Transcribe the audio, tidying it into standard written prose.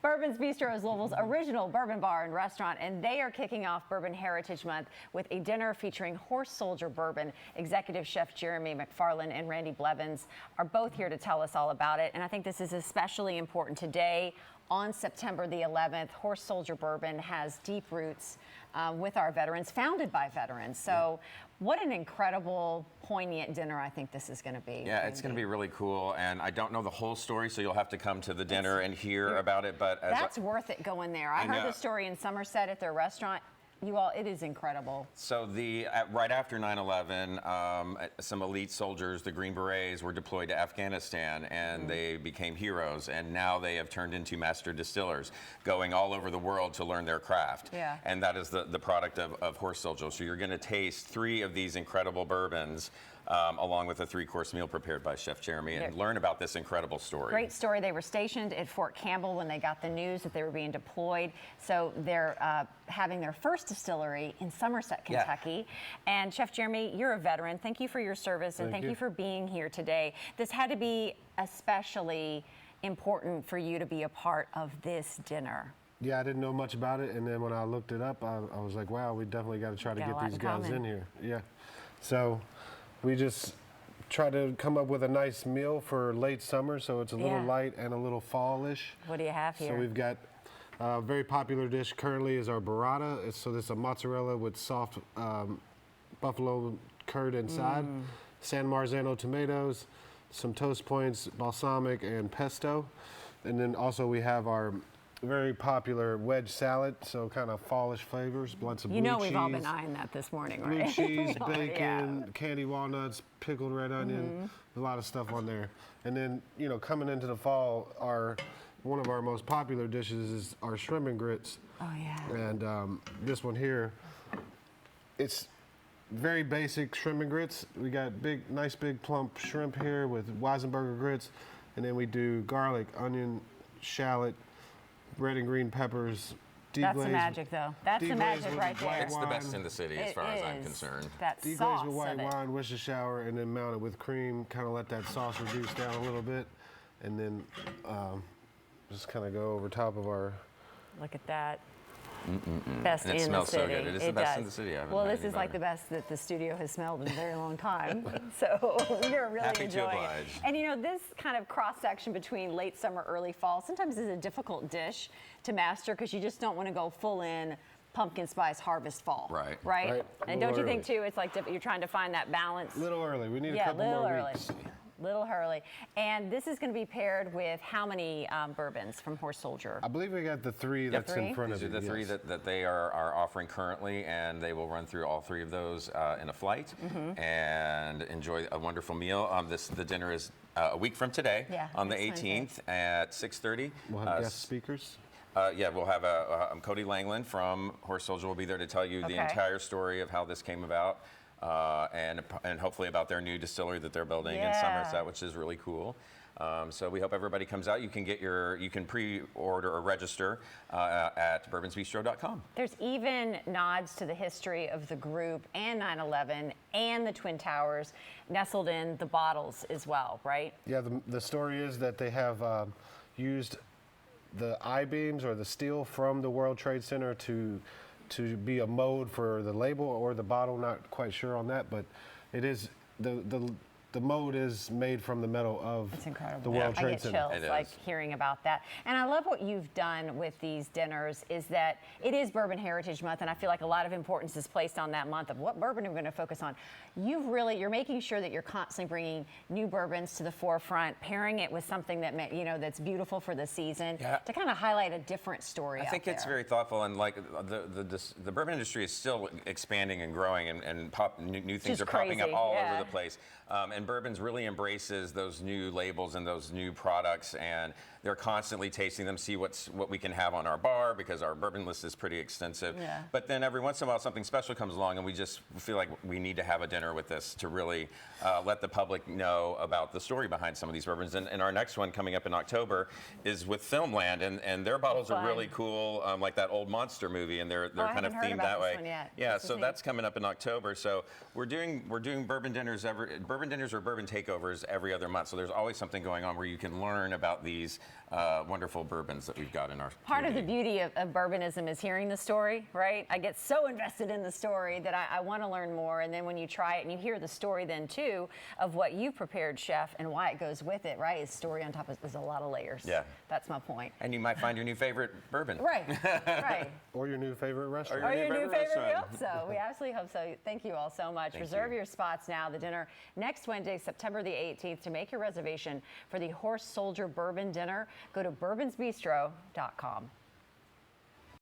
Bourbon's Bistro is Louisville's original bourbon bar and restaurant, and they are kicking off Bourbon Heritage Month with a dinner featuring Horse Soldier Bourbon. Executive Chef Jeremy McFarland and Randy Blevins are both here to tell us all about it, and I think this is especially important today. On September the 11th, Horse Soldier Bourbon has deep roots with our veterans, founded by veterans. So what an incredible, poignant dinner I think this is going to be. Yeah, it's going to be really cool. And I don't know the whole story, so you'll have to come to the dinner and hear about it. But that's worth it going there. I heard the story in Somerset at their restaurant. It is incredible. So right after 9/11, some elite soldiers, the Green Berets, were deployed to Afghanistan, and they became heroes. And now they have turned into master distillers, going all over the world to learn their craft. Yeah. And that is the product of Horse Soldier. So you're going to taste 3 of these incredible bourbons, along with a 3-course meal prepared by Chef Jeremy, and learn about this incredible story. Great story. They were stationed at Fort Campbell when they got the news that they were being deployed. So they're having their first distillery in Somerset, Kentucky. Yeah. And Chef Jeremy, you're a veteran. Thank you for your service, and thank you for being here today. This had to be especially important for you to be a part of this dinner. Yeah, I didn't know much about it, and then when I looked it up, I was like, wow, we definitely got to try to get these guys in here. Yeah. So we just try to come up with a nice meal for late summer, so it's a little light and a little fall-ish. What do you have here? So we've got a very popular dish currently is our burrata. So this is a mozzarella with soft buffalo curd inside, San Marzano tomatoes, some toast points, balsamic, and pesto. And then also we have our very popular wedge salad, so kind of fallish flavors, lots of blue cheese. You know we've all been eyeing that this morning, right? Blue cheese, bacon, candy walnuts, pickled red onion, a lot of stuff on there. And then, coming into the fall, one of our most popular dishes is our shrimp and grits. Oh, yeah. And this one here, it's very basic shrimp and grits. We got nice big plump shrimp here with Weisenberger grits, and then we do garlic, onion, shallot, red and green peppers. That's the magic, though. That's the magic right there. It's the best in the city, as far as I'm concerned. That Deglaze sauce with white of it. wine, Worcestershire, and then mount it with cream. Kind of let that sauce reduce down a little bit, and then just kind of go over top of our. Look at that. Best and it in smells the city. so good. It is the best in the city. Well, this is like the best that the studio has smelled in a very long time. So you're really Happy enjoying to it. oblige. And this kind of cross section between late summer, early fall sometimes is a difficult dish to master because you just don't want to go full in pumpkin spice harvest fall. Right? And don't you think too? It's like you're trying to find that balance. A little early. We need a couple more weeks. Little early. And this is going to be paired with how many bourbons from Horse Soldier? I believe we got the 3 that's in front of you. These are the 3 that they are offering currently, and they will run through all 3 of those in a flight and enjoy a wonderful meal. The dinner is a week from today, on the 18th at 6:30. We'll have guest speakers. We'll have Cody Langland from Horse Soldier will be there to tell you the entire story of how this came about. And hopefully about their new distillery that they're building in Somerset, which is really cool. So we hope everybody comes out. You can pre-order or register at bourbonsbistro.com. There's even nods to the history of the group and 9/11 and the Twin Towers nestled in the bottles as well, right? Yeah, the story is that they have used the I-beams or the steel from the World Trade Center to be a mode for the label or the bottle, not quite sure on that, but it is the mode is made from the metal of the World Trade Center. I get chills like hearing about that. And I love what you've done with these dinners is that it is Bourbon Heritage Month, and I feel like a lot of importance is placed on that month of what bourbon are we going to focus on. You're making sure that you're constantly bringing new bourbons to the forefront, pairing it with something that that's beautiful for the season to kind of highlight a different story. I think it's very thoughtful, and like the bourbon industry is still expanding and growing, and new things are popping up all over the place. And bourbons really embraces those new labels and those new products, and they're constantly tasting them, see what we can have on our bar, because our bourbon list is pretty extensive. But then every once in a while something special comes along, and we just feel like we need to have a dinner with this to really let the public know about the story behind some of these bourbons. And our next one coming up in October is with Filmland, and their bottles are really cool, like that old monster movie, and they're kind of themed that way. Yeah, so that's coming up in October. So we're doing bourbon dinners or bourbon takeovers every other month. So there's always something going on where you can learn about these wonderful bourbons that we've got in our Part of the community. beauty of bourbonism is hearing the story, right? I get so invested in the story that I want to learn more. And then when you try it and you hear the story then too of what you prepared, chef, and why it goes with it, right? It's story on top of there's a lot of layers. Yeah. That's my point. And you might find your new favorite bourbon. Right, right. Or your new favorite restaurant. Or Or your new favorite, we restaurant. hope so. We absolutely hope so. Thank you all so much. Thank Reserve you. your spots now. The dinner next Wednesday, September the 18th. To make your reservation for the Horse Soldier Bourbon Dinner, go to bourbonsbistro.com.